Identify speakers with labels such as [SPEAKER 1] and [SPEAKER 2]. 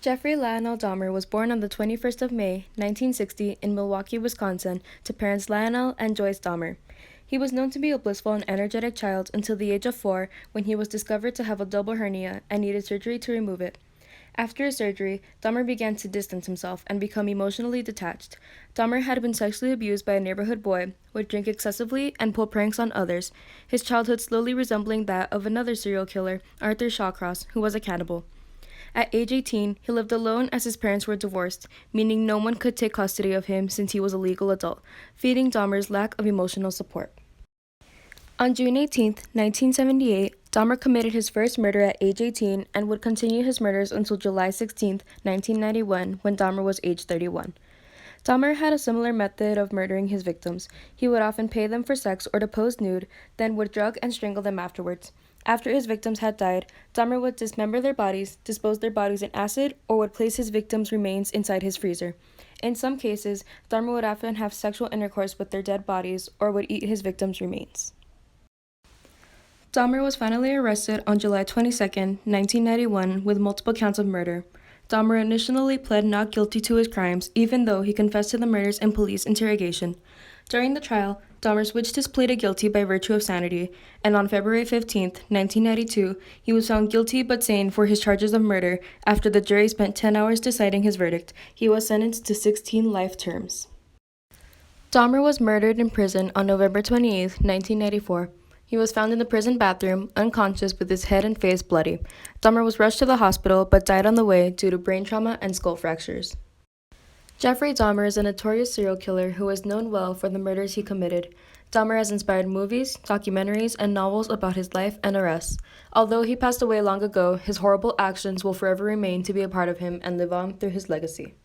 [SPEAKER 1] Jeffrey Lionel Dahmer was born on the 21st of May, 1960, in Milwaukee, Wisconsin, to parents Lionel and Joyce Dahmer. He was known to be a blissful and energetic child until the age of 4, when he was discovered to have a double hernia and needed surgery to remove it. After his surgery, Dahmer began to distance himself and become emotionally detached. Dahmer had been sexually abused by a neighborhood boy, would drink excessively, and pull pranks on others, his childhood slowly resembling that of another serial killer, Arthur Shawcross, who was a cannibal. At age 18, he lived alone as his parents were divorced, meaning no one could take custody of him since he was a legal adult, feeding Dahmer's lack of emotional support. On June 18, 1978, Dahmer committed his first murder at age 18 and would continue his murders until July 16, 1991, when Dahmer was age 31. Dahmer had a similar method of murdering his victims. He would often pay them for sex or to pose nude, then would drug and strangle them afterwards. After his victims had died, Dahmer would dismember their bodies, dispose their bodies in acid, or would place his victims' remains inside his freezer. In some cases, Dahmer would often have sexual intercourse with their dead bodies or would eat his victims' remains. Dahmer was finally arrested on July 22, 1991, with multiple counts of murder. Dahmer initially pled not guilty to his crimes, even though he confessed to the murders in police interrogation. During the trial, Dahmer switched his plea to guilty by virtue of sanity, and on February 15, 1992, he was found guilty but sane for his charges of murder. After the jury spent 10 hours deciding his verdict, he was sentenced to 16 life terms. Dahmer was murdered in prison on November 28, 1994. He was found in the prison bathroom, unconscious with his head and face bloody. Dahmer was rushed to the hospital but died on the way due to brain trauma and skull fractures. Jeffrey Dahmer is a notorious serial killer who is known well for the murders he committed. Dahmer has inspired movies, documentaries, and novels about his life and arrests. Although he passed away long ago, his horrible actions will forever remain to be a part of him and live on through his legacy.